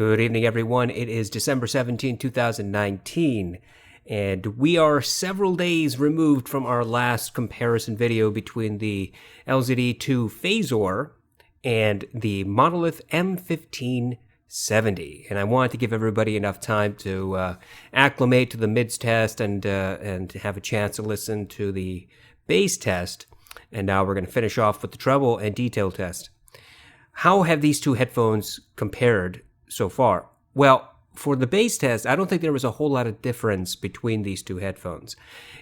Good evening, everyone. It is December 17, 2019, and we are several days removed from our last comparison video between the LCD-2 Fazor and the Monolith M1570. And I wanted to give everybody enough time to acclimate to the mids test and have a chance to listen to the bass test. And now we're going to finish off with the treble and detail test. How have these two headphones compared so far? Well, for the bass test, I don't think there was a whole lot of difference between these two headphones.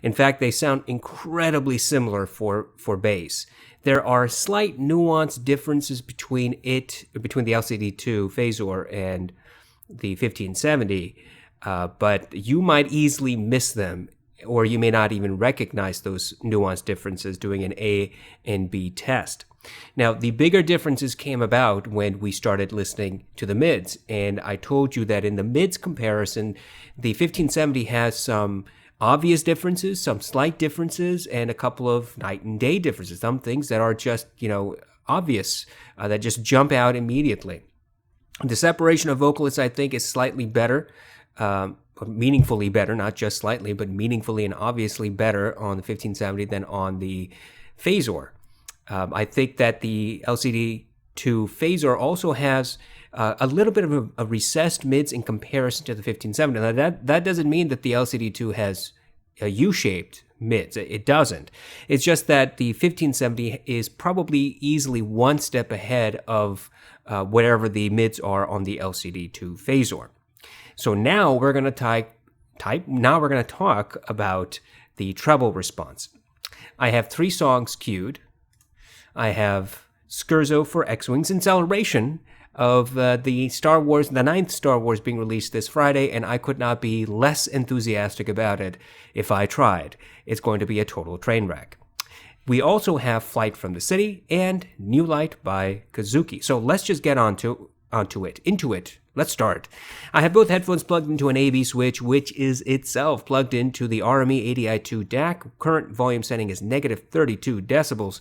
In fact, they sound incredibly similar for bass. There are slight nuanced differences between the LCD-2 Fazor and the 1570, but you might easily miss them, or you may not even recognize those nuanced differences doing an A and B test. Now, the bigger differences came about when we started listening to the mids, and I told you that in the mids comparison, the 1570 has some obvious differences, some slight differences, and a couple of night and day differences, some things that are just, obvious, that just jump out immediately. The separation of vocalists, I think, is slightly better, meaningfully better, not just slightly, but meaningfully and obviously better on the 1570 than on the Fazor. I think that the LCD-2 Fazor also has a little bit of a recessed mids in comparison to the 1570. Now, that doesn't mean that the LCD-2 has a U-shaped mids. It doesn't. It's just that the 1570 is probably easily one step ahead of whatever the mids are on the LCD-2 Fazor. So now we're going to talk about the treble response. I have 3 songs queued. I have Scherzo For X-Wings in celebration of the 9th Star Wars being released this Friday, and I could not be less enthusiastic about it if I tried. It's going to be a total train wreck. We also have Flight from the City and New Light by Kazuki. So let's just get into it. Let's start. I have both headphones plugged into an AV switch, which is itself plugged into the RME ADI2 DAC. Current volume setting is negative 32 decibels.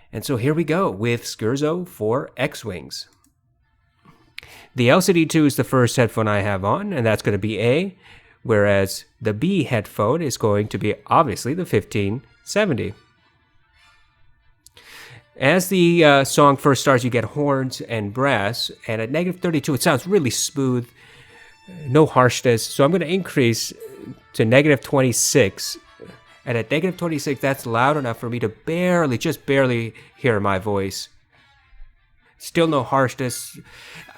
And so here we go with Scherzo For X-Wings. The LCD-2 is the first headphone I have on, and that's going to be A, whereas the B headphone is going to be obviously the 1570. As the song first starts, you get horns and brass, and at negative 32, it sounds really smooth, no harshness. So I'm going to increase to negative 26. And at negative 26, that's loud enough for me to just barely hear my voice. Still no harshness.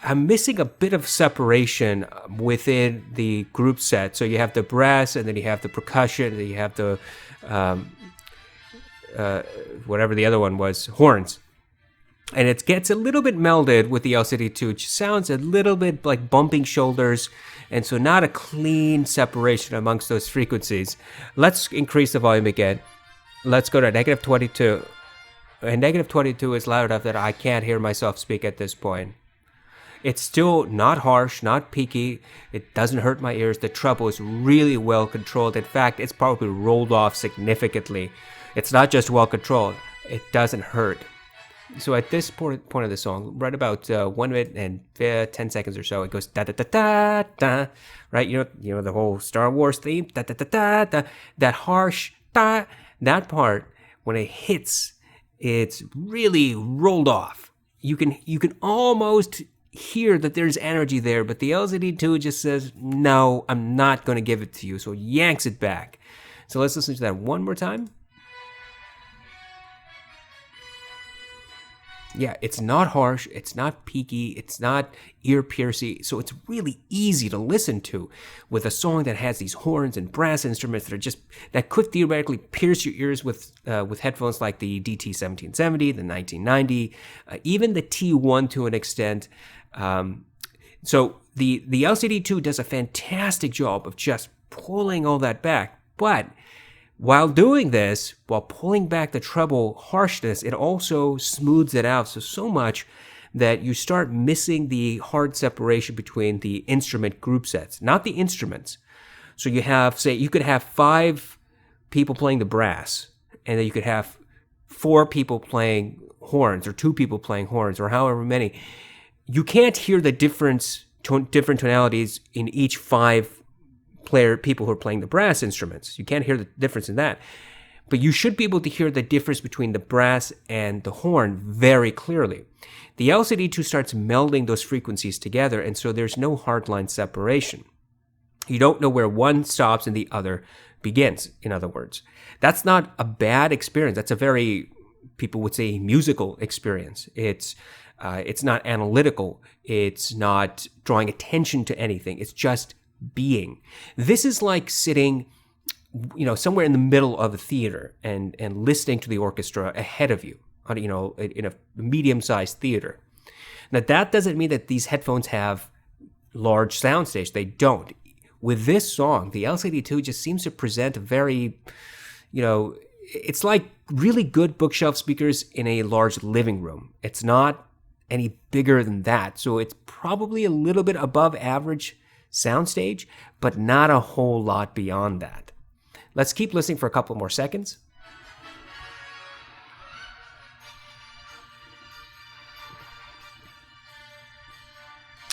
I'm missing a bit of separation within the group set. So you have the brass, and then you have the percussion, and then you have the, whatever the other one was, horns. And it gets a little bit melded with the LCD-2, which sounds a little bit like bumping shoulders, and so not a clean separation amongst those frequencies. Let's increase the volume again. Let's go to negative 22. And negative 22 is loud enough that I can't hear myself speak at this point. It's still not harsh, not peaky. It doesn't hurt my ears. The treble is really well controlled. In fact, it's probably rolled off significantly. It's not just well controlled. It doesn't hurt. So at this point of the song, right about 1 minute and 10 seconds or so, it goes da da da da da, right? You know the whole Star Wars theme, da da da da da. That harsh da, that part when it hits, it's really rolled off. You can almost hear that there's energy there, but the LCD-2 just says, "No, I'm not going to give it to you," so yanks it back. So let's listen to that one more time. Yeah, it's not harsh, it's not peaky, it's not ear-piercing, so it's really easy to listen to with a song that has these horns and brass instruments that could theoretically pierce your ears with headphones like the DT1770, the 1990, even the T1 to an extent. So the LCD-2 does a fantastic job of just pulling all that back, but while doing this, while pulling back the treble harshness, it also smooths it out so much that you start missing the hard separation between the instrument group sets, not the instruments. So you could have 5 people playing the brass, and then you could have 4 people playing horns, or 2 people playing horns, or however many. You can't hear the difference different tonalities in each 5 people who are playing the brass instruments. You can't hear the difference in that. But you should be able to hear the difference between the brass and the horn very clearly. The LCD-2 starts melding those frequencies together, and so there's no hardline separation. You don't know where one stops and the other begins, in other words. That's not a bad experience. That's a very, people would say, musical experience. It's not analytical. It's not drawing attention to anything. It's just being. This is like sitting, somewhere in the middle of a theater and listening to the orchestra ahead of you, in a medium-sized theater. Now, that doesn't mean that these headphones have large soundstage. They don't. With this song, the LCD-2 just seems to present a very, it's like really good bookshelf speakers in a large living room. It's not any bigger than that. So it's probably a little bit above average soundstage, but not a whole lot beyond that. Let's keep listening for a couple more seconds.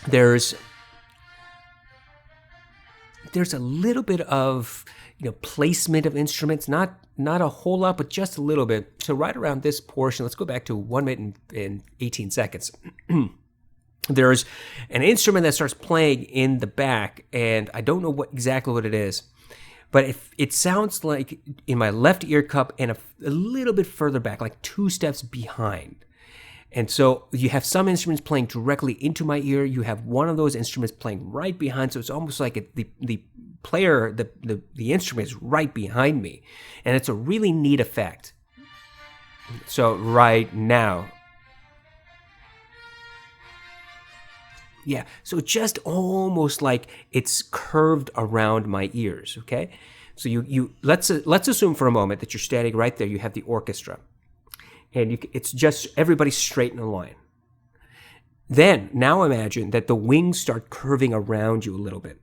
There's a little bit of placement of instruments, not a whole lot, but just a little bit. So right around this portion, let's go back to 1 minute and 18 seconds. There's an instrument that starts playing in the back, and I don't know exactly what it is, but it sounds like in my left ear cup and a little bit further back, like 2 steps behind. And so you have some instruments playing directly into my ear. You have one of those instruments playing right behind. So it's almost like the player, the instrument is right behind me. And it's a really neat effect. So right now. Yeah, so just almost like it's curved around my ears, okay? So let's assume for a moment that you're standing right there. You have the orchestra. And it's just everybody straight in a line. Then, now imagine that the wings start curving around you a little bit.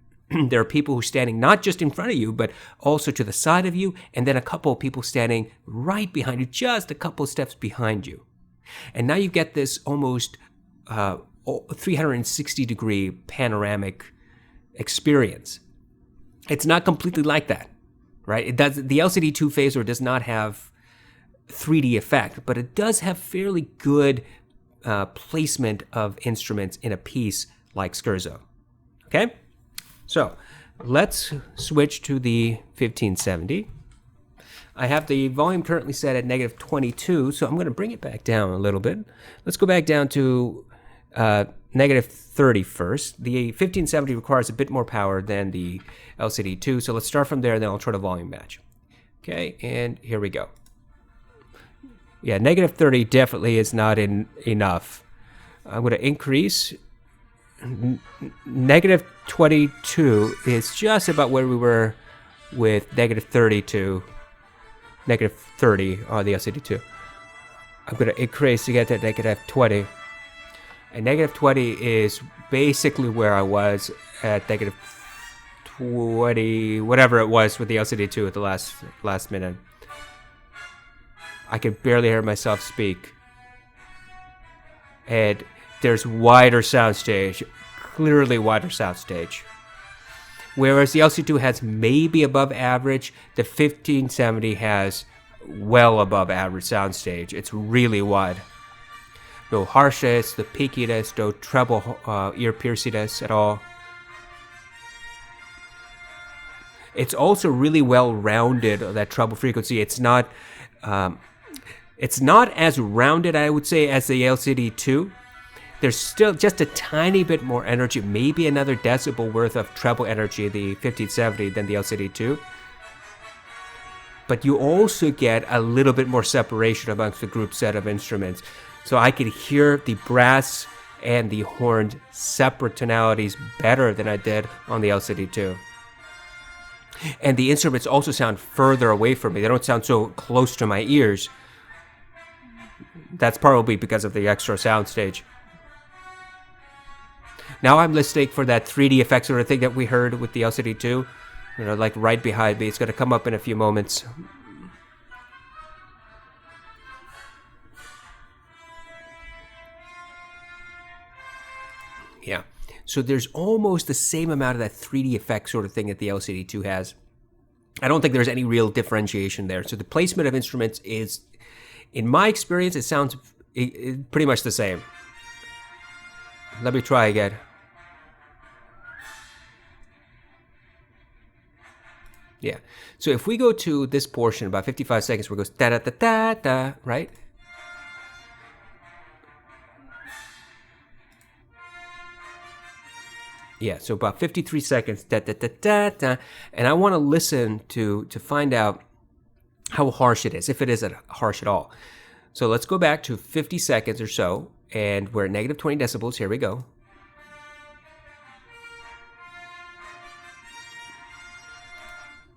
There are people who are standing not just in front of you, but also to the side of you, and then a couple of people standing right behind you, just a couple of steps behind you. And now you get this almost 360-degree panoramic experience. It's not completely like that, right? The LCD-2 Fazor does not have 3D effect, but it does have fairly good placement of instruments in a piece like Scherzo. Okay? So let's switch to the 1570. I have the volume currently set at negative 22, so I'm going to bring it back down a little bit. Let's go back down to negative 30 first. The 1570 requires a bit more power than the LCD-2, so let's start from there, and then I'll try to volume match. Okay, and here we go. Yeah, negative 30 definitely is not enough. I'm going to increase. Negative 22 is just about where we were with negative 30 to negative 30 on the LCD-2. I'm going to increase to get to negative 20. And negative 20 is basically where I was at negative 20, whatever it was with the LCD-2 at the last minute. I could barely hear myself speak. And there's wider soundstage, clearly wider soundstage. Whereas the LCD-2 has maybe above average, the 1570 has well above average soundstage. It's really wide. No harshness, no peakiness, no treble ear pierciness at all. It's also really well rounded, that treble frequency. It's not as rounded, I would say, as the LCD-2. There's still just a tiny bit more energy, maybe another decibel worth of treble energy, the 1570, than the LCD-2. But you also get a little bit more separation amongst the group set of instruments. So I could hear the brass and the horn separate tonalities better than I did on the LCD-2. And the instruments also sound further away from me. They don't sound so close to my ears. That's probably because of the extra soundstage. Now I'm listening for that 3D effect sort of thing that we heard with the LCD-2. Like right behind me. It's going to come up in a few moments. Yeah. So there's almost the same amount of that 3D effect sort of thing that the LCD-2 has. I don't think there's any real differentiation there. So the placement of instruments is, in my experience, it sounds pretty much the same. Let me try again. Yeah. So if we go to this portion, about 55 seconds, where it goes da-da-da-da-da, right? Yeah, so about 53 seconds, da-da-da-da-da, and I want to listen to find out how harsh it is, if it is harsh at all. So let's go back to 50 seconds or so, and we're at negative 20 decibels. Here we go.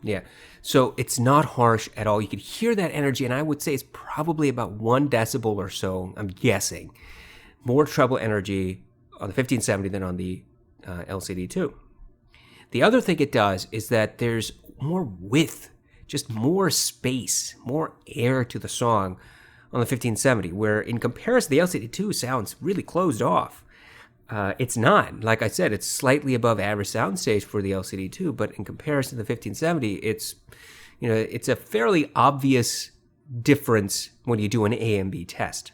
Yeah, so it's not harsh at all. You can hear that energy, and I would say it's probably about 1 decibel or so, I'm guessing. More treble energy on the 1570 than on the LCD-2. The other thing it does is that there's more width, just more space, more air to the song on the 1570, where in comparison, the LCD-2 sounds really closed off. It's not. Like I said, it's slightly above average soundstage for the LCD-2, but in comparison to the 1570, it's a fairly obvious difference when you do an A and B test.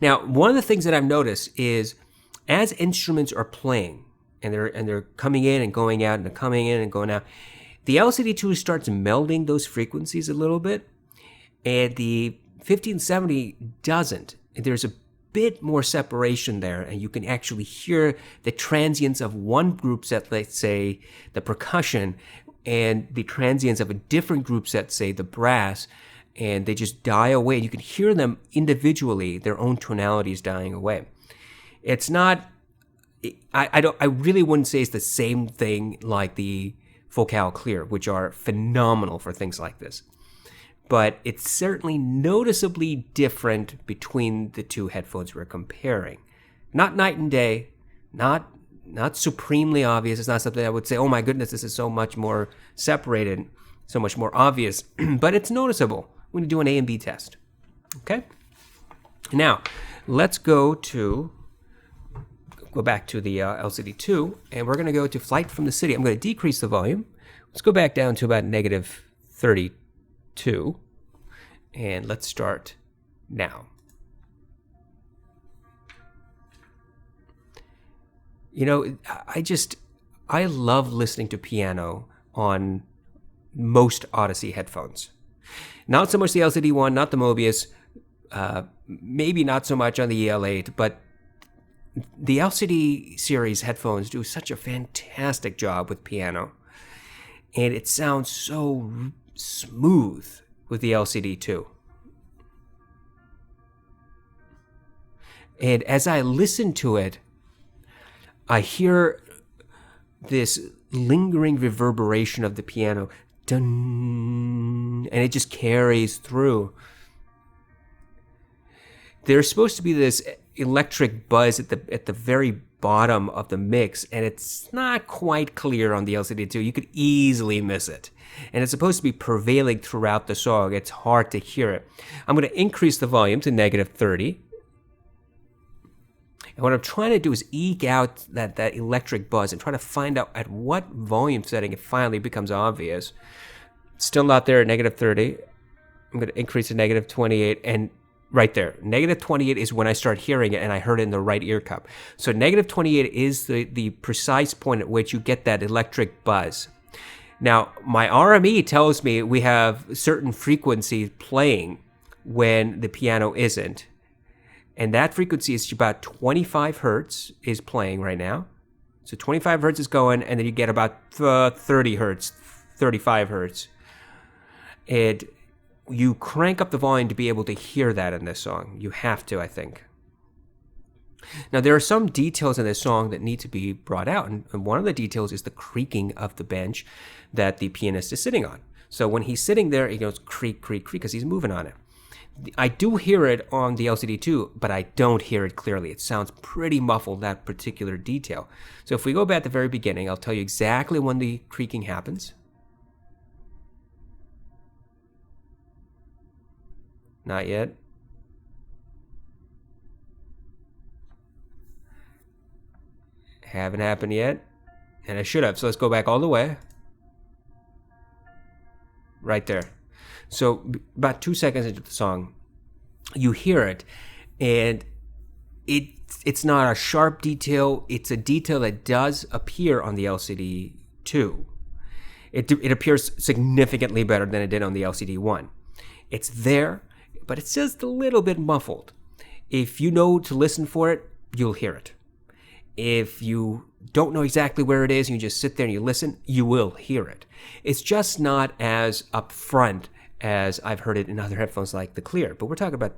Now, one of the things that I've noticed is as instruments are playing and they're coming in and going out and they're coming in and going out, the LCD-2 starts melding those frequencies a little bit, and the 1570 doesn't. There's a bit more separation there, and you can actually hear the transients of one group set, let's say the percussion, and the transients of a different group set, say the brass, and they just die away. You can hear them individually, their own tonalities dying away. It's not, I really wouldn't say it's the same thing like the Focal Clear, which are phenomenal for things like this. But it's certainly noticeably different between the two headphones we're comparing. Not night and day, not supremely obvious. It's not something I would say, oh my goodness, this is so much more separated, so much more obvious. But it's noticeable when you do an A and B test. Okay? Now, let's go back to the LCD-2, and we're going to go to Flight from the City. I'm going to decrease the volume. Let's go back down to about negative 32, and let's start now. You know, I love listening to piano on most Audeze headphones. Not so much the LCD-1, not the Mobius, maybe not so much on the EL8, but the LCD series headphones do such a fantastic job with piano, and it sounds so smooth with the LCD-2. And as I listen to it, I hear this lingering reverberation of the piano, dun, and it just carries through. There's supposed to be this electric buzz at the very bottom of the mix, and it's not quite clear on the LCD-2. You could easily miss it. And it's supposed to be prevailing throughout the song. It's hard to hear it. I'm going to increase the volume to negative 30. And what I'm trying to do is eke out that electric buzz and try to find out at what volume setting it finally becomes obvious. Still not there at negative 30. I'm going to increase to negative 28, and right there, negative 28 is when I start hearing it, and I heard it in the right ear cup. So negative 28 is the precise point at which you get that electric buzz. Now, my RME tells me we have certain frequencies playing when the piano isn't. And that frequency is about 25 hertz is playing right now. So 25 hertz is going, and then you get about 30 hertz, 35 hertz. And you crank up the volume to be able to hear that in this song. You have to, I think. Now, there are some details in this song that need to be brought out, and one of the details is the creaking of the bench that the pianist is sitting on. So when he's sitting there, he goes creak, creak, creak, because he's moving on it. I do hear it on the LCD-2, but I don't hear it clearly. It sounds pretty muffled, that particular detail. So if we go back at the very beginning, I'll tell you exactly when the creaking happens. Not yet. Haven't happened yet. And I should have. So let's go back all the way. Right there. So about 2 seconds into the song, you hear it, and it's not a sharp detail. It's a detail that does appear on the LCD-2. It appears significantly better than it did on the LCD-1. It's there, but it's just a little bit muffled. If you know to listen for it, you'll hear it. If you don't know exactly where it is, and you just sit there and you listen, you will hear it. It's just not as upfront as I've heard it in other headphones like the Clear. But we're talking about,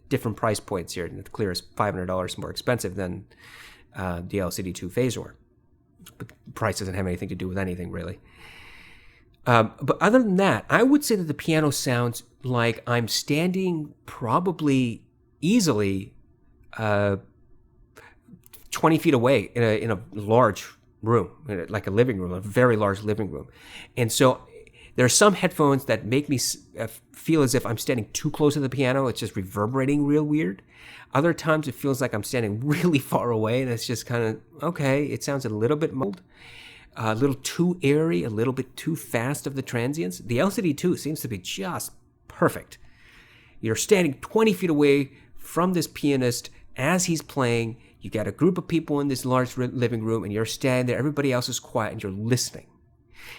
different price points here. The Clear is $500 more expensive than the LCD-2 Fazor. But price doesn't have anything to do with anything, really. But other than that, I would say that the piano sounds like I'm standing probably easily 20 feet away in a large room, like a living room, a very large living room. And so there are some headphones that make me feel as if I'm standing too close to the piano. It's just reverberating real weird. Other times it feels like I'm standing really far away, and it's just kind of, okay, it sounds a little bit muffled, a little too airy, a little bit too fast of the transients. The LCD-2 seems to be just perfect. You're standing 20 feet away from this pianist as he's playing. You got a group of people in this large living room, and you're standing there. Everybody else is quiet, and you're listening.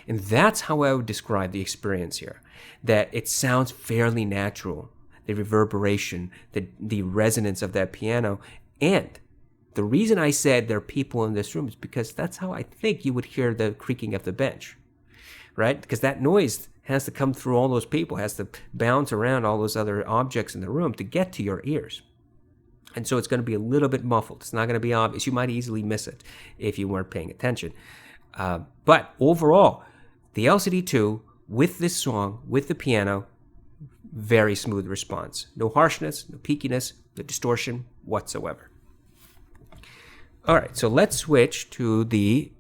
And that's how I would describe the experience here, that it sounds fairly natural, the reverberation, the resonance of that piano. And the reason I said there are people in this room is because that's how I think you would hear the creaking of the bench, right? Because that noise has to come through all those people, has to bounce around all those other objects in the room to get to your ears. And so it's going to be a little bit muffled. It's not going to be obvious. You might easily miss it if you weren't paying attention. But overall, the LCD-2 with this song, with the piano, very smooth response. No harshness, no peakiness, no distortion whatsoever. All right, so let's switch to the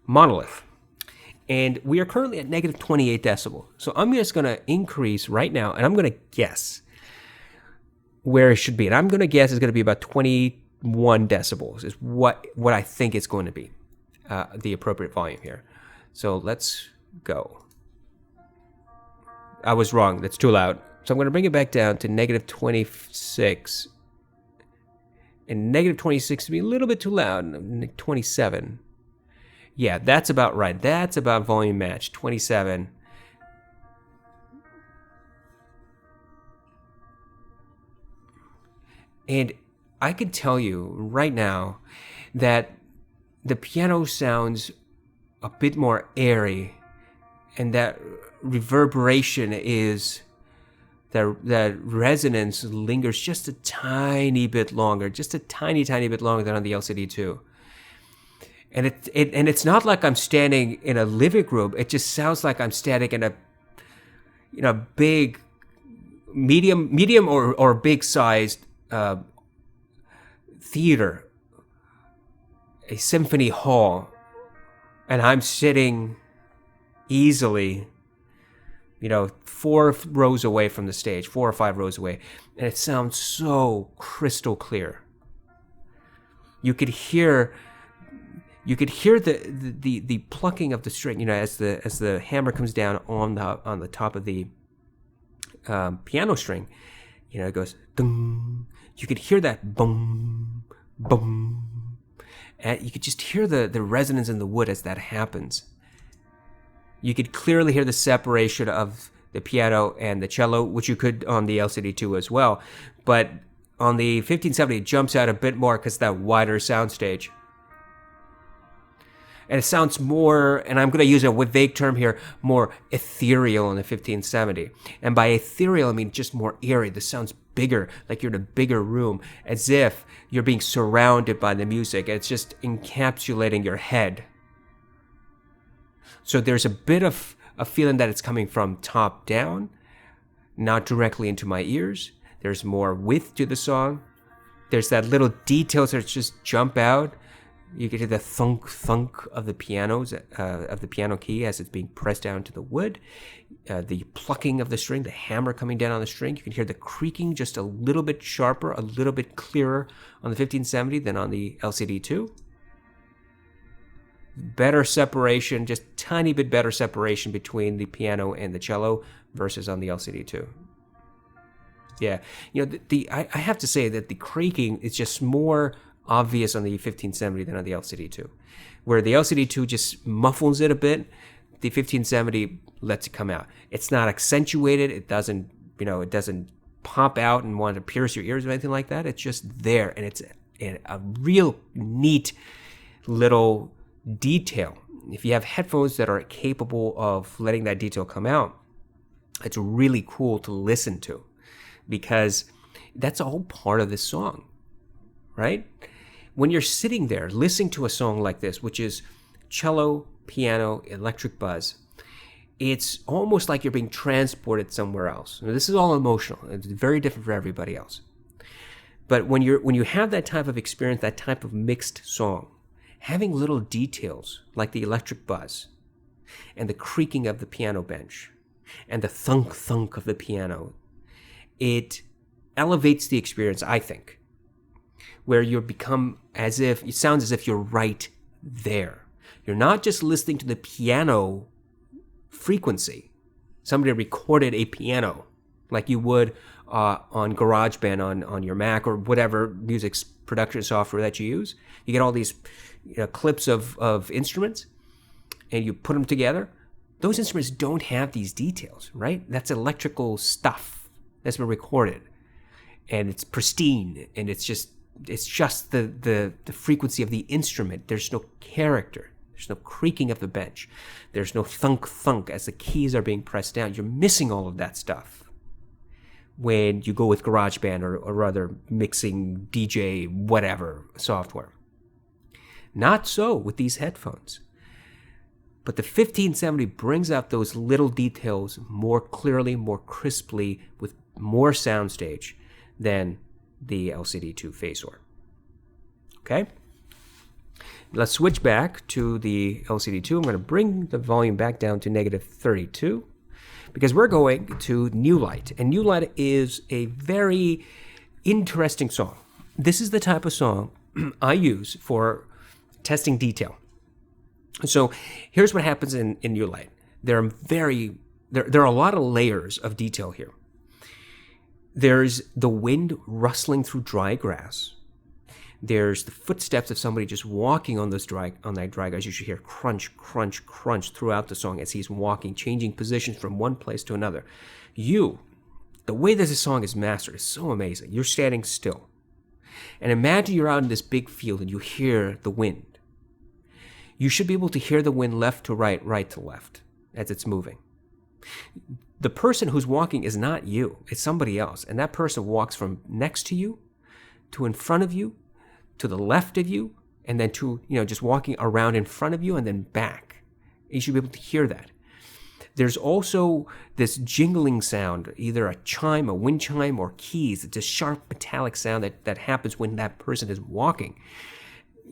Monolith. And we are currently at negative 28 decibel. So I'm just going to increase right now, and I'm going to guess where it should be. And I'm going to guess it's going to be about 21 decibels is what I think it's going to be. The appropriate volume here. So let's go. I was wrong. That's too loud. So I'm going to bring it back down to negative 26. And negative 26 to be a little bit too loud. 27. Yeah, that's about right. That's about volume match. 27. And I can tell you right now that the piano sounds a bit more airy, and that reverberation is, that resonance lingers just a tiny bit longer, just a tiny bit longer than on the LCD-2. And it's not like I'm standing in a living room. It just sounds like I'm standing in a big, medium or big sized theater, a symphony hall, and I'm sitting easily, 4 rows away from the stage, 4 or 5 rows away, and it sounds so crystal clear. You could hear the plucking of the string, as the hammer comes down on the top of the piano string. It goes ding. You could hear that boom, boom. And you could just hear the resonance in the wood as that happens. You could clearly hear the separation of the piano and the cello, which you could on the LCD-2 as well. But on the 1570, it jumps out a bit more because that wider soundstage. And it sounds more, and I'm going to use a vague term here, more ethereal in the 1570. And by ethereal, I mean just more eerie. The sound's bigger, like you're in a bigger room, as if you're being surrounded by the music. It's just encapsulating your head. So there's a bit of a feeling that it's coming from top down, not directly into my ears. There's more width to the song. There's that little details that just jump out. You can hear the thunk of the pianos, of the piano key as it's being pressed down to the wood. The plucking of the string, the hammer coming down on the string. You can hear the creaking just a little bit sharper, a little bit clearer on the 1570 than on the LCD-2. better separation, just tiny bit better separation between the piano and the cello versus on the LCD-2. Yeah, I have to say that the creaking is just more obvious on the 1570 than on the LCD-2. Where the LCD-2 just muffles it a bit, the 1570 lets it come out. It's not accentuated. It doesn't, it doesn't pop out and want to pierce your ears or anything like that. It's just there, and it's a real neat little detail. If you have headphones that are capable of letting that detail come out, it's really cool to listen to, because that's all part of this song, right? When you're sitting there listening to a song like this, which is cello, piano, electric buzz, it's almost like you're being transported somewhere else. Now, this is all emotional. It's very different for everybody else. But when you have that type of experience, that type of mixed song, having little details like the electric buzz and the creaking of the piano bench and the thunk of the piano, it elevates the experience, I think, where you become it sounds as if you're right there. You're not just listening to the piano frequency. Somebody recorded a piano like you would on GarageBand on your Mac or whatever music production software that you use. You get all these clips of instruments and you put them together. Those instruments don't have these details, right? That's electrical stuff that's been recorded, and it's pristine, and it's just the frequency of the instrument. There's no character. There's no creaking of the bench. There's no thunk as the keys are being pressed down. You're missing all of that stuff when you go with GarageBand or other mixing DJ whatever software. Not so with these headphones. But the 1570 brings out those little details more clearly, more crisply, with more soundstage than the LCD-2 Fazor. Okay? Let's switch back to the LCD-2. I'm going to bring the volume back down to negative 32 because we're going to New Light. And New Light is a very interesting song. This is the type of song I use for testing detail. So here's what happens in New Light. There are a lot of layers of detail here. There's the wind rustling through dry grass. There's the footsteps of somebody just walking on that dry grass. You should hear crunch, crunch, crunch throughout the song as he's walking, changing positions from one place to another. The way that this song is mastered is so amazing. You're standing still. And imagine you're out in this big field and you hear the wind. You should be able to hear the wind left to right, right to left as it's moving. The person who's walking is not you. It's somebody else. And that person walks from next to you to in front of you to the left of you and then to, just walking around in front of you and then back. You should be able to hear that. There's also this jingling sound, either a chime, a wind chime, or keys. It's a sharp metallic sound that happens when that person is walking.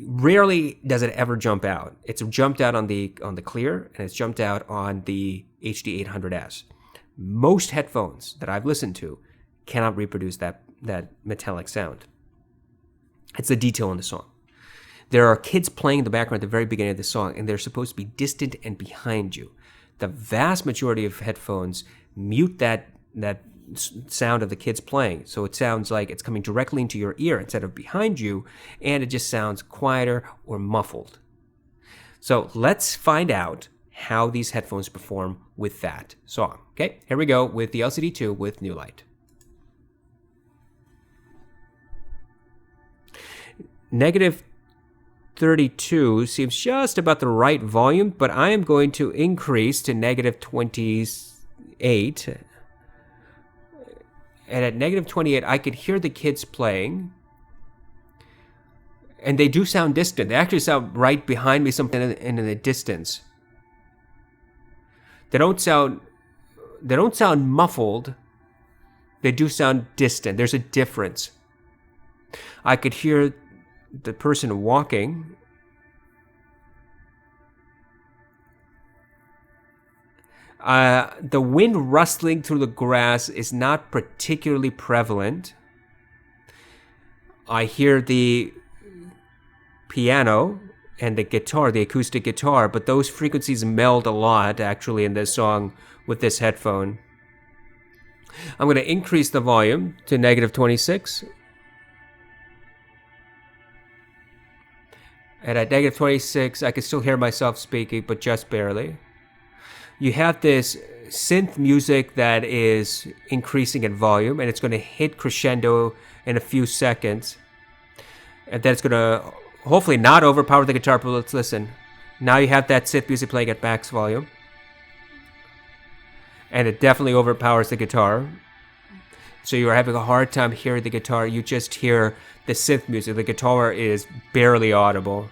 Rarely does it ever jump out. It's jumped out on the clear, and it's jumped out on the HD 800S. Most headphones that I've listened to cannot reproduce that metallic sound. It's the detail in the song. There are kids playing in the background at the very beginning of the song, and they're supposed to be distant and behind you. The vast majority of headphones mute that sound of the kids playing, so it sounds like it's coming directly into your ear instead of behind you, and it just sounds quieter or muffled. So let's find out how these headphones perform with that song. Okay, here we go with the LCD-2 with New Light. Negative 32 seems just about the right volume, but I am going to increase to negative 28. And at negative 28, I could hear the kids playing. And they do sound distant. They actually sound right behind me, something in the distance. They don't sound muffled. They do sound distant. There's a difference. I could hear the person walking. The wind rustling through the grass is not particularly prevalent. I hear the piano and the guitar, the acoustic guitar, but those frequencies meld a lot actually in this song with this headphone. I'm going to increase the volume to -26. And at -26, I can still hear myself speaking, but just barely. You have this synth music that is increasing in volume, and it's going to hit crescendo in a few seconds. And then it's going to hopefully not overpower the guitar, but let's listen. Now you have that synth music playing at max volume. And it definitely overpowers the guitar. So you're having a hard time hearing the guitar. You just hear the synth music. The guitar is barely audible.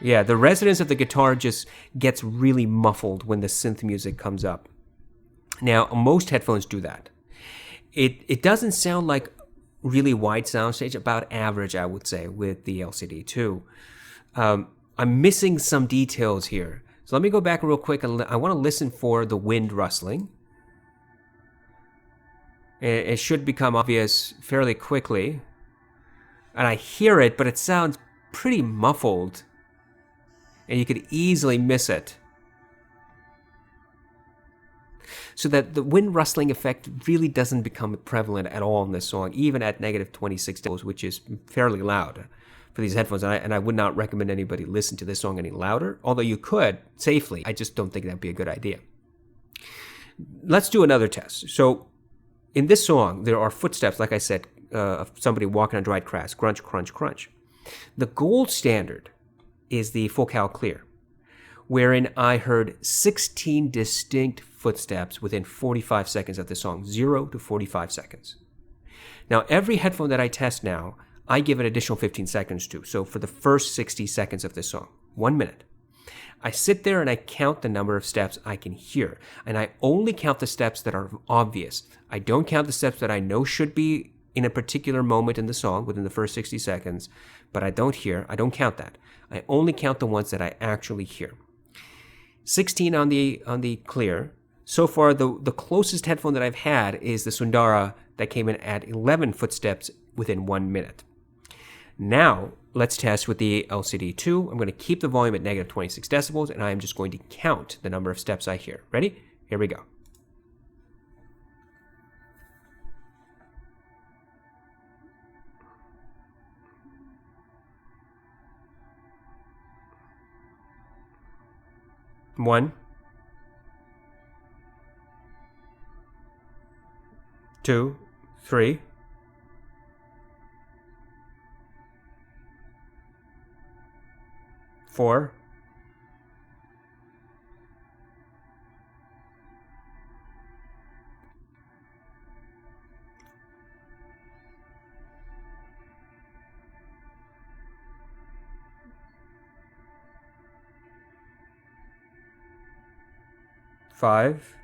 Yeah, the resonance of the guitar just gets really muffled when the synth music comes up. Now, most headphones do that. It doesn't sound like really wide soundstage, about average, I would say, with the LCD-2. I'm missing some details here. So let me go back real quick, and I want to listen for the wind rustling. It should become obvious fairly quickly. And I hear it, but it sounds pretty muffled. And you could easily miss it. So that the wind rustling effect really doesn't become prevalent at all in this song, even at -26 decibels, which is fairly loud for these headphones. And I would not recommend anybody listen to this song any louder, although you could safely. I just don't think that'd be a good idea. Let's do another test. So in this song, there are footsteps, like I said, of somebody walking on dried grass, crunch, crunch, crunch. The gold standard is the full cal clear, wherein I heard 16 distinct footsteps within 45 seconds of the song, 0 to 45 seconds. Now, every headphone that I test now, I give an additional 15 seconds to. So for the first 60 seconds of this song, 1 minute, I sit there and I count the number of steps I can hear. And I only count the steps that are obvious. I don't count the steps that I know should be in a particular moment in the song within the first 60 seconds, but I don't count that. I only count the ones that I actually hear. 16 on the clear. So far, the closest headphone that I've had is the Sundara that came in at 11 footsteps within 1 minute. Now, let's test with the LCD-2. I'm going to keep the volume at -26 decibels, and I'm just going to count the number of steps I hear. Ready? Here we go. One, 2, 3, 4, 5,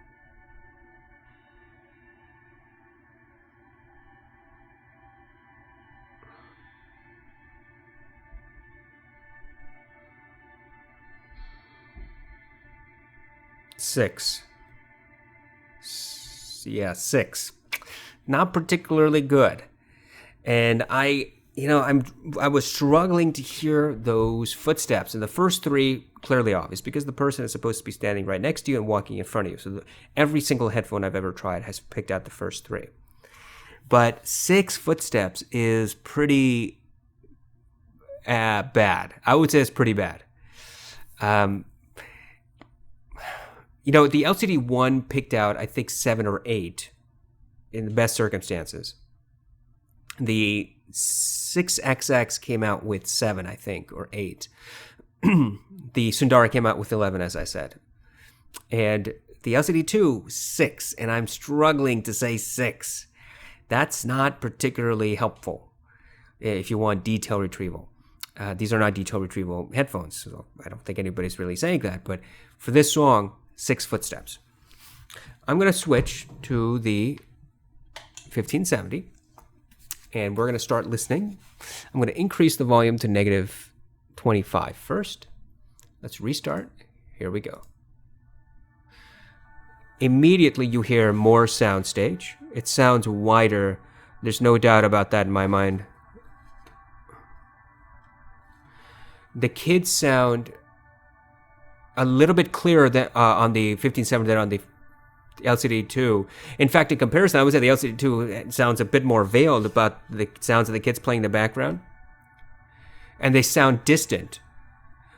6. Yeah, 6. Not particularly good. And I was struggling to hear those footsteps. And the first 3, clearly obvious, because the person is supposed to be standing right next to you and walking in front of you. So every single headphone I've ever tried has picked out the first 3. But 6 footsteps is pretty bad. I would say it's pretty bad. The LCD-1 picked out, I think, 7 or 8 in the best circumstances. The 6XX came out with 7, I think, or 8. The Sundara came out with 11, as I said. And the LCD-2, 6, and I'm struggling to say 6. That's not particularly helpful if you want detail retrieval. These are not detail retrieval headphones, so I don't think anybody's really saying that. But for this song, 6 footsteps. I'm going to switch to the 1570, and we're going to start listening. I'm going to increase the volume to -25 first. Let's restart. Here we go. Immediately you hear more soundstage. It sounds wider. There's no doubt about that in my mind. the kids sound a little bit clearer than on the 1570 than on the LCD-2. In fact, in comparison, I would say the LCD-2 sounds a bit more veiled about the sounds of the kids playing in the background. And they sound distant.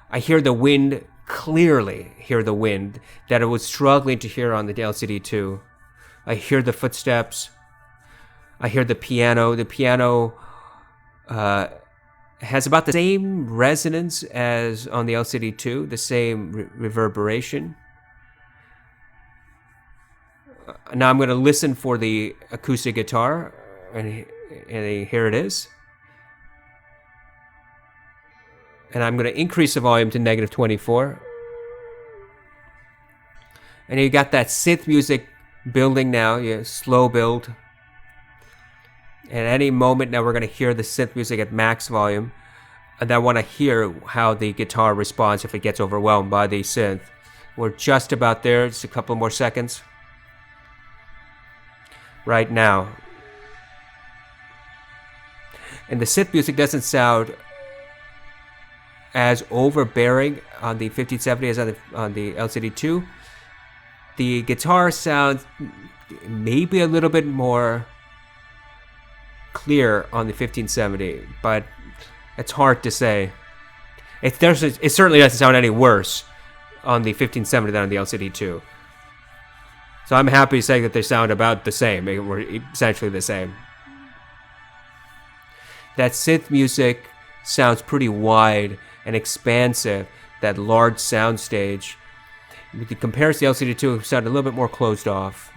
I hear the wind, clearly hear the wind, that I was struggling to hear on the LCD-2. I hear the footsteps. I hear the piano. The piano has about the same resonance as on the LCD-2, the same reverberation. Now I'm going to listen for the acoustic guitar, and here it is. And I'm going to increase the volume to -24. And you got that synth music building now, slow build. And at any moment now we're going to hear the synth music at max volume. And I want to hear how the guitar responds if it gets overwhelmed by the synth. We're just about there, just a couple more seconds. Right now. And the synth music doesn't sound as overbearing on the 1570 as on the LCD-2. The guitar sounds maybe a little bit more clear on the 1570, but it's hard to say. It certainly doesn't sound any worse on the 1570 than on the LCD-2. So I'm happy to say that they sound about the same. They were essentially the same. That synth music sounds pretty wide and expansive, that large soundstage. With the comparison to the LCD-2, it sounded a little bit more closed off.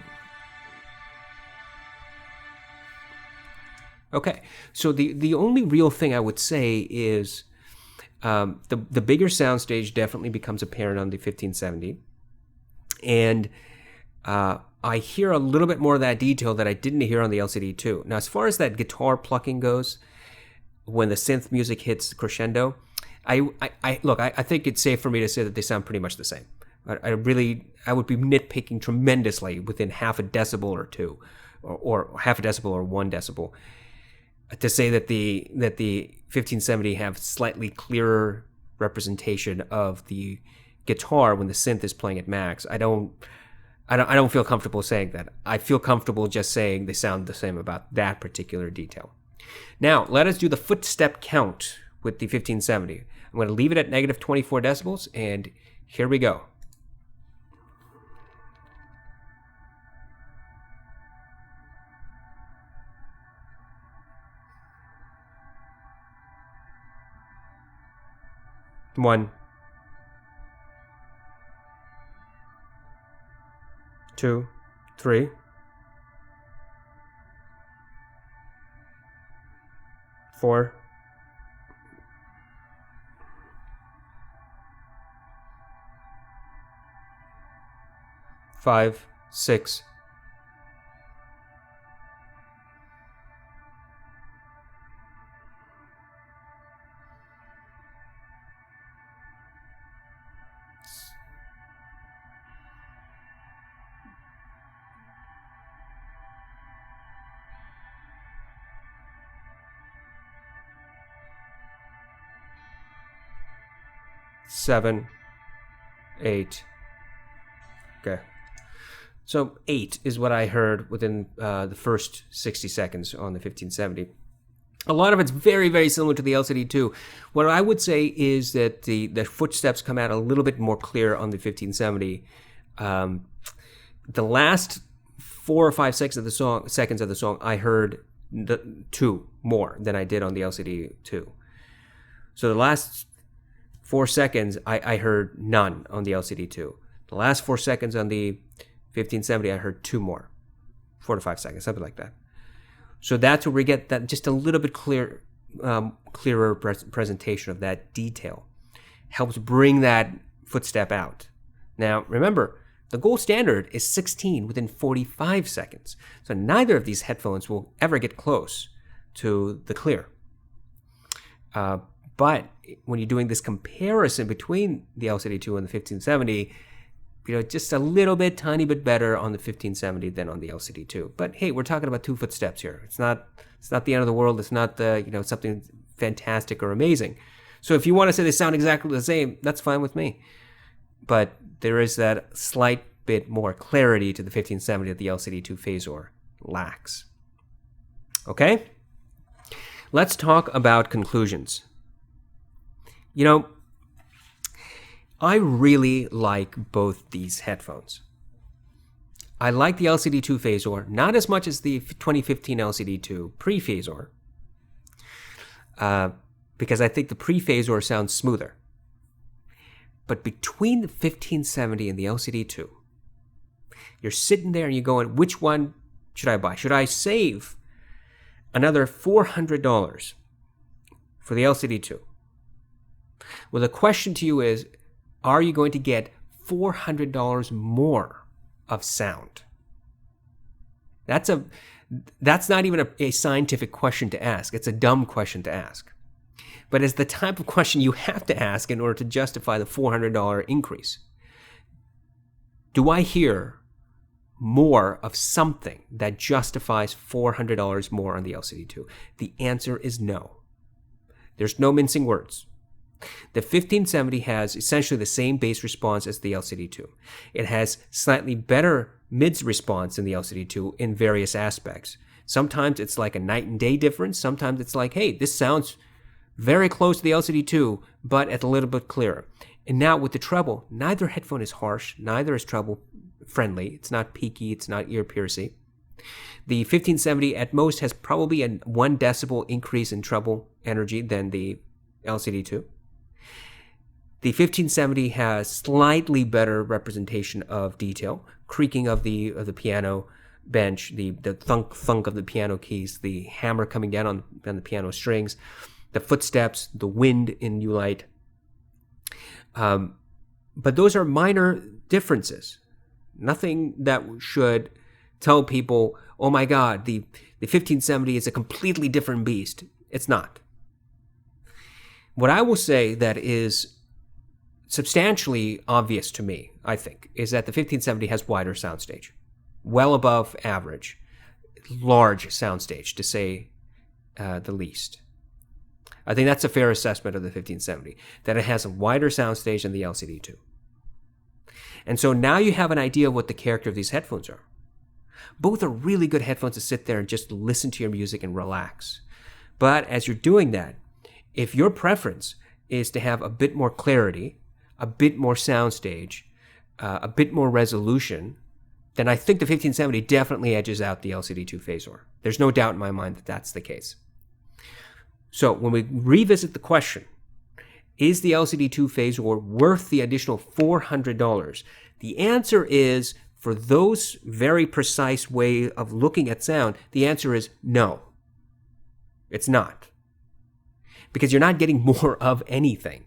Okay, so the only real thing I would say is the bigger soundstage definitely becomes apparent on the 1570. And I hear a little bit more of that detail that I didn't hear on the LCD-2. Now, as far as that guitar plucking goes, when the synth music hits crescendo, I think it's safe for me to say that they sound pretty much the same. I would be nitpicking tremendously within half a decibel or two, or half a decibel or 1 decibel, to say that the 1570 have slightly clearer representation of the guitar when the synth is playing at max. I don't feel comfortable saying that. I feel comfortable just saying they sound the same about that particular detail. Now, let us do the footstep count with the 1570. I'm going to leave it at -24 decibels, and here we go. One, 2, 3, 4, 5, 6, 7, 8. Okay. So 8 is what I heard within the first 60 seconds on the 1570. A lot of it's very, very similar to the LCD-2. What I would say is that the footsteps come out a little bit more clear on the 1570. The last 4 or 5 seconds of the song, I heard 2 more than I did on the LCD-2. So the last 4 seconds, I heard none on the LCD-2. The last 4 seconds on the 1570, I heard 2 more. 4 to 5 seconds, something like that. So that's where we get that just a little bit clearer presentation of that detail. Helps bring that footstep out. Now, remember, the gold standard is 16 within 45 seconds. So neither of these headphones will ever get close to the clear. But when you're doing this comparison between the LCD-2 and the 1570, just a little bit, tiny bit better on the 1570 than on the LCD-2. But hey, we're talking about 2 footsteps here. It's not the end of the world. It's not something fantastic or amazing. So if you want to say they sound exactly the same, that's fine with me. But there is that slight bit more clarity to the 1570 that the LCD-2 Fazor lacks. Okay? Let's talk about conclusions. You know, I really like both these headphones. I like the LCD-2 Fazor, not as much as the 2015 LCD-2 pre-Fazor, because I think the pre-Fazor sounds smoother. But between the 1570 and the LCD-2, you're sitting there and you're going, which one should I buy? Should I save another $400 for the LCD-2? Well, the question to you is, are you going to get $400 more of sound? That's not even a scientific question to ask. It's a dumb question to ask. But it's the type of question you have to ask in order to justify the $400 increase. Do I hear more of something that justifies $400 more on the LCD-2? The answer is no. There's no mincing words. The 1570 has essentially the same bass response as the LCD-2. It has slightly better mids response than the LCD-2 in various aspects. Sometimes it's like a night and day difference. Sometimes it's like, hey, this sounds very close to the LCD-2, but it's a little bit clearer. And now with the treble, neither headphone is harsh, neither is treble friendly. It's not peaky, it's not ear piercing. The 1570 at most has probably a 1 decibel increase in treble energy than the LCD-2. The 1570 has slightly better representation of detail, creaking of the piano bench, the thunk of the piano keys, the hammer coming down on the piano strings, the footsteps, the wind in Ulite. But those are minor differences. Nothing that should tell people, oh my God, the 1570 is a completely different beast. It's not. What I will say that is substantially obvious to me, I think, is that the 1570 has wider soundstage, well above average, large soundstage, to say the least. I think that's a fair assessment of the 1570, that it has a wider soundstage than the LCD-2. And so now you have an idea of what the character of these headphones are. Both are really good headphones to sit there and just listen to your music and relax. But as you're doing that, if your preference is to have a bit more clarity, a bit more soundstage, a bit more resolution, then I think the 1570 definitely edges out the LCD-2 Fazor. There's no doubt in my mind that that's the case. So when we revisit the question, is the LCD-2 Fazor worth the additional $400? The answer is, for those very precise way of looking at sound, the answer is no. It's not. Because you're not getting more of anything.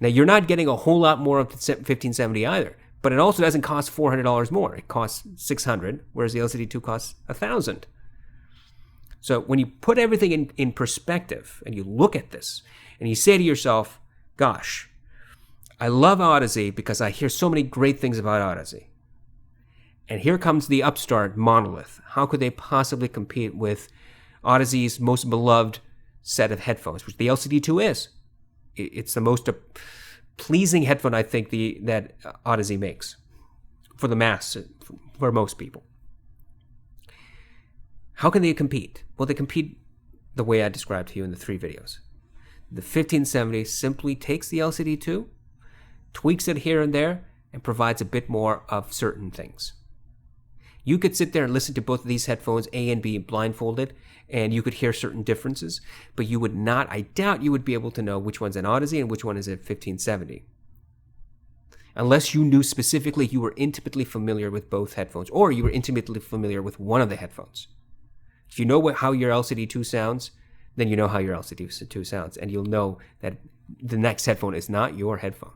Now, you're not getting a whole lot more of the 1570 either, but it also doesn't cost $400 more. It costs $600, whereas the LCD-2 costs $1,000. So when you put everything in perspective and you look at this and you say to yourself, gosh, I love Audeze because I hear so many great things about Audeze. And here comes the upstart Monolith. How could they possibly compete with Audeze's most beloved set of headphones, which the LCD-2 is? It's the most pleasing headphone I think that Audeze makes for the mass, for most people. How can they compete? Well, they compete the way I described to you in the 3 videos. The 1570 simply takes the LCD-2, tweaks it here and there, and provides a bit more of certain things. You could sit there and listen to both of these headphones, A and B, blindfolded, and you could hear certain differences, but you would not, I doubt you would be able to know which one's an Audeze and which one is a 1570. Unless you knew specifically you were intimately familiar with both headphones, or you were intimately familiar with one of the headphones. If you know how your LCD-2 sounds, then you know how your LCD-2 sounds, and you'll know that the next headphone is not your headphone.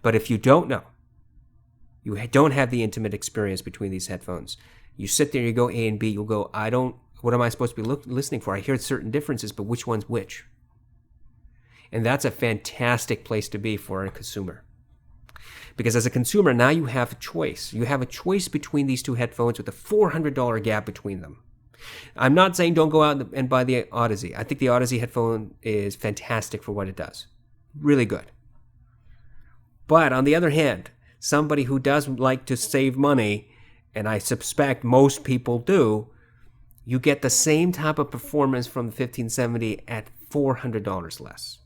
But if you don't know, you don't have the intimate experience between these headphones, you sit there, you go A and B, you'll go, what am I supposed to be listening for? I hear certain differences, but which one's which? And that's a fantastic place to be for a consumer. Because as a consumer, now you have a choice. You have a choice between these two headphones with a $400 gap between them. I'm not saying don't go out and buy the Audeze. I think the Audeze headphone is fantastic for what it does. Really good. But on the other hand, somebody who does like to save money, and I suspect most people do, you get the same type of performance from the 1570 at $400 less.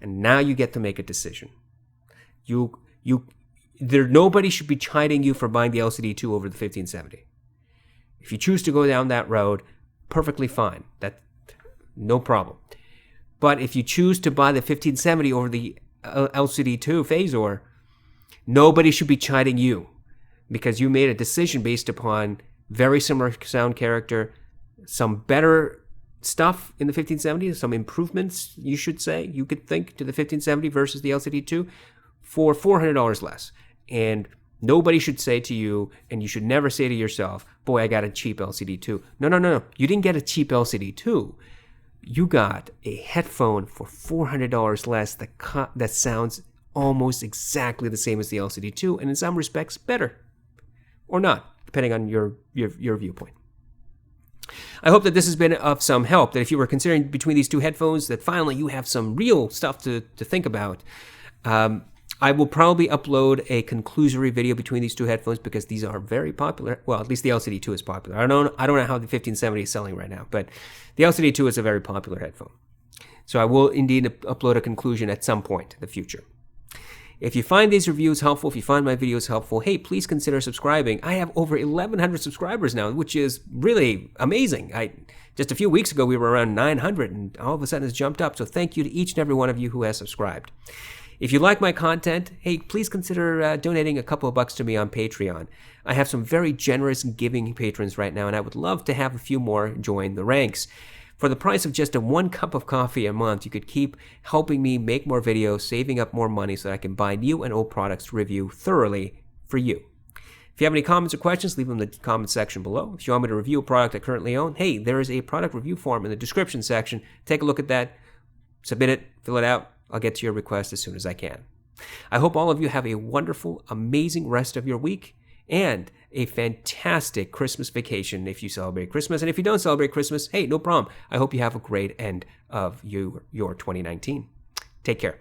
And now you get to make a decision. Nobody should be chiding you for buying the LCD-2 over the 1570. If you choose to go down that road, perfectly fine. No problem. But if you choose to buy the 1570 over the LCD-2 Fazor, nobody should be chiding you because you made a decision based upon very similar sound character, some better stuff in the 1570, some improvements, you should say, you could think, to the 1570 versus the LCD-2 for $400 less. And nobody should say to you, and you should never say to yourself, boy, I got a cheap LCD-2. No. You didn't get a cheap LCD-2. You got a headphone for $400 less that sounds almost exactly the same as the LCD-2, and in some respects better. Or not, depending on your viewpoint. I hope that this has been of some help, that if you were considering between these two headphones, that finally you have some real stuff to think about. I will probably upload a conclusory video between these two headphones because these are very popular. Well, at least the LCD-2 is popular. I don't know how the 1570 is selling right now, but the LCD-2 is a very popular headphone. So I will indeed upload a conclusion at some point in the future. If you find these reviews helpful, if you find my videos helpful, hey, please consider subscribing. I have over 1,100 subscribers now, which is really amazing. Just a few weeks ago, we were around 900, and all of a sudden it's jumped up. So thank you to each and every one of you who has subscribed. If you like my content, hey, please consider donating a couple of bucks to me on Patreon. I have some very generous and giving patrons right now, and I would love to have a few more join the ranks. For the price of just 1 cup of coffee a month, you could keep helping me make more videos, saving up more money so that I can buy new and old products to review thoroughly for you. If you have any comments or questions, leave them in the comment section below. If you want me to review a product I currently own, hey, there is a product review form in the description section. Take a look at that, submit it, fill it out. I'll get to your request as soon as I can. I hope all of you have a wonderful, amazing rest of your week and a fantastic Christmas vacation if you celebrate Christmas. And if you don't celebrate Christmas, hey, no problem. I hope you have a great end of your 2019. Take care.